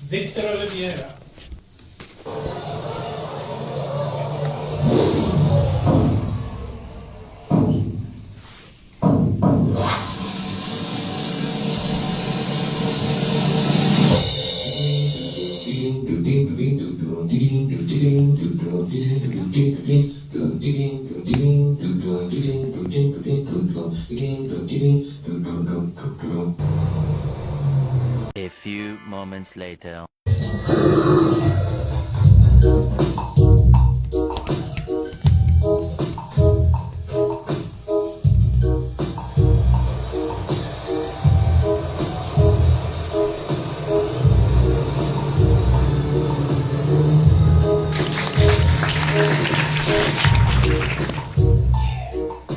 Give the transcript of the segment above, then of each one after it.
Victor Oliveira. A few moments later.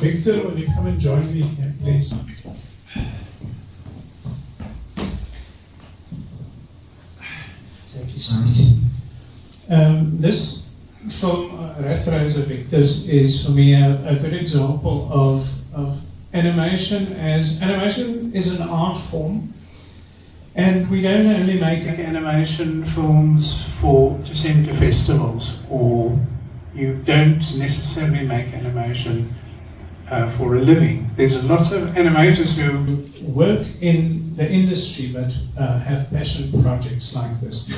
Victor, will you come and join me here, please? Take your seat. This film, Rat Racer Victors, is for me a good example of animation. As animation is an art form, and we don't only make animation films to send to festivals, or you don't necessarily make animation for a living. There's lots of animators who work in the industry but have passion projects like this.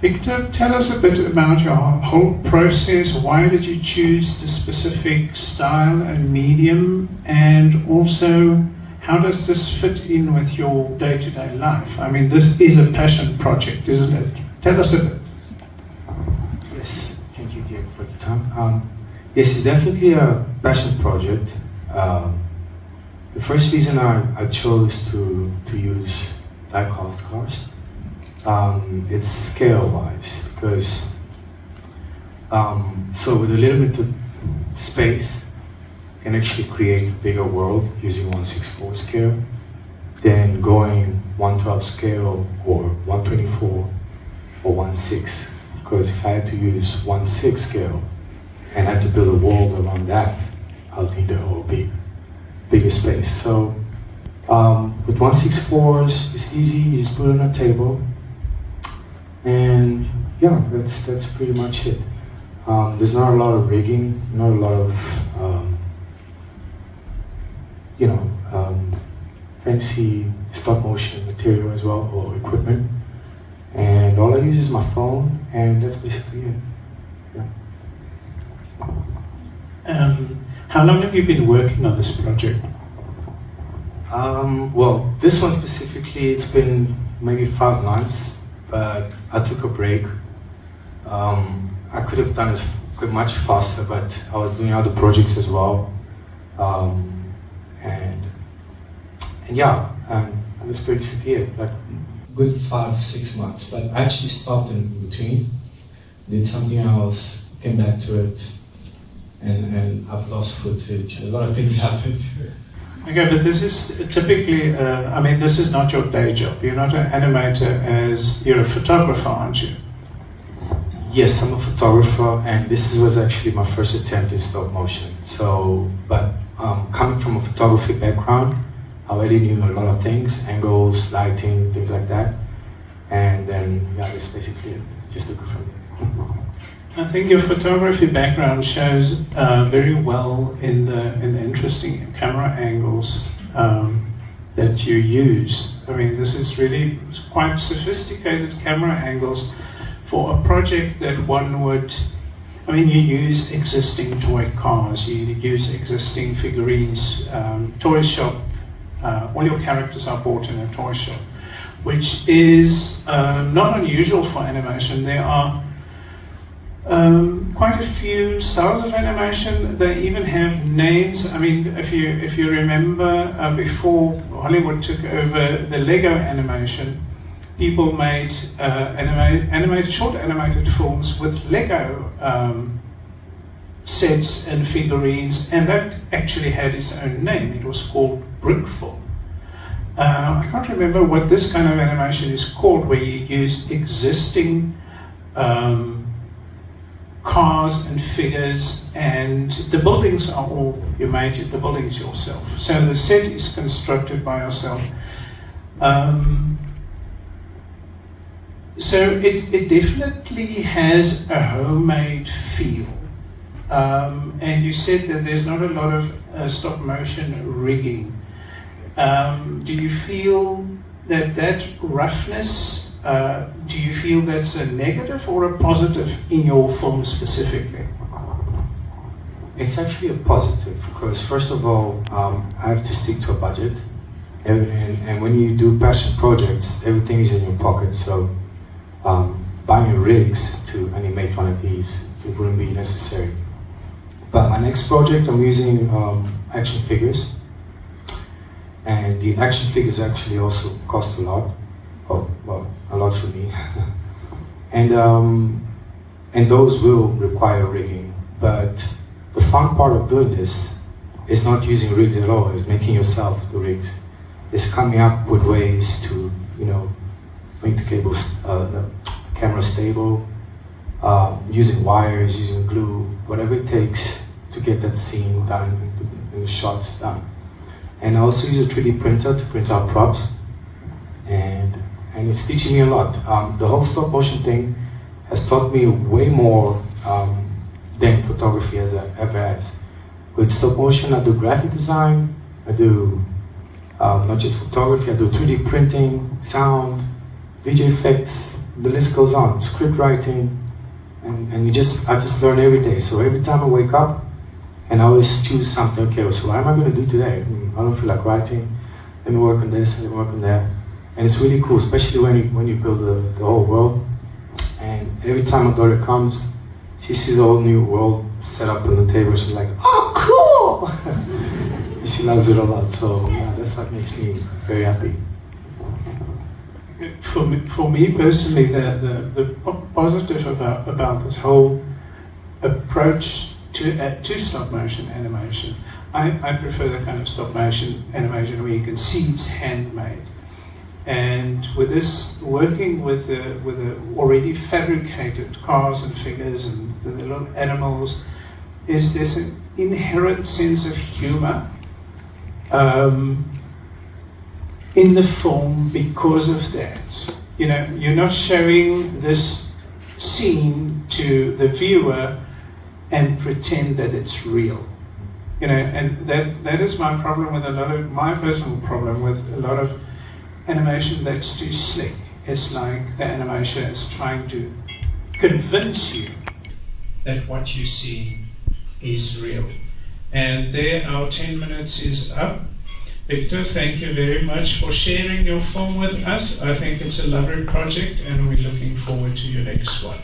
Victor, tell us a bit about your whole process. Why did you choose the specific style and medium, and also how does this fit in with your day-to-day life? I mean, this is a passion project, isn't it? Tell us a bit. Yes, thank you, Diego, for the time. Yes, it's definitely a passion project. The first reason I chose to use die-cast cars, it's scale-wise, because so with a little bit of space, you can actually create a bigger world using 1/64 scale than going 1/12 scale or 1/24 or 1/6. Because if I had to use 1/6 scale and had to build a world around that, I'll need a whole bigger space. So with 1/64s, it's easy. You just put it on a table, and yeah, that's pretty much it. There's not a lot of rigging, not a lot of fancy stop motion material as well, or equipment. And all I use is my phone, and that's basically it. Yeah. How long have you been working on this project? Well, this one specifically, it's been maybe 5 months, but I took a break. I could have done it much faster, but I was doing other projects as well. And yeah, that's basically it. Like, good 5-6 months, but I actually stopped in between, did something else, came back to it, and I've lost footage. A lot of things happened. Okay, but this is typically, I mean, this is not your day job. You're not an animator, you're a photographer, aren't you? Yes, I'm a photographer, and this was actually my first attempt in stop motion. So, but coming from a photography background, I already knew a lot of things, angles, lighting, things like that. And then, yeah, that's basically it. Just took it from there. I think your photography background shows very well in the interesting camera angles that you use. I mean, this is really quite sophisticated camera angles for a project that one would. I mean, you use existing toy cars, you use existing figurines, toy shop. All your characters are bought in a toy shop, which is not unusual for animation. There are quite a few styles of animation. They even have names. I mean, if you remember, before Hollywood took over the Lego animation, people made short animated films with Lego sets and figurines, and that actually had its own name. It was called brick film. I can't remember what this kind of animation is called, where you use existing cars and figures, and the buildings are all, you made the buildings yourself. So the set is constructed by yourself. So it definitely has a homemade feel. And you said that there's not a lot of stop motion rigging. Do you feel that roughness, do you feel that's a negative or a positive in your film specifically? It's actually a positive because first of all, I have to stick to a budget. And when you do passion projects, everything is in your pocket. So buying rigs to animate one of these, it wouldn't be necessary. But my next project, I'm using action figures. And the action figures actually also cost a lot. Oh, well, a lot for me. and those will require rigging. But the fun part of doing this is not using rigs at all, it's making yourself the rigs. It's coming up with ways to, make the cables, the camera stable, using wires, using glue, whatever it takes to get that scene done and the shots done. And I also use a 3D printer to print out props, and it's teaching me a lot. The whole stop motion thing has taught me way more than photography has ever has. With stop motion, I do graphic design, I do not just photography, I do 3D printing, sound, video effects, the list goes on, script writing, and I just learn every day. So every time I wake up, and I always choose something, okay, so what am I going to do today? I don't feel like writing, let me work on this, let me work on that. And it's really cool, especially when you build the whole world. And every time my daughter comes, she sees a whole new world set up on the table, she's like, oh, cool! She loves it a lot, so yeah, that's what makes me very happy. For me personally, the positive about this whole approach to stop motion animation, I prefer the kind of stop motion animation where you can see it's handmade. And with this, working with the already fabricated cars and figures and the little animals, is there's an inherent sense of humor in the film because of that. You're not showing this scene to the viewer and pretend that it's real. And that is my problem with my personal problem with a lot of animation that's too slick. It's like the animation is trying to convince you that what you see is real. And there, our 10 minutes is up. Victor, thank you very much for sharing your film with us. I think it's a lovely project and we're looking forward to your next one.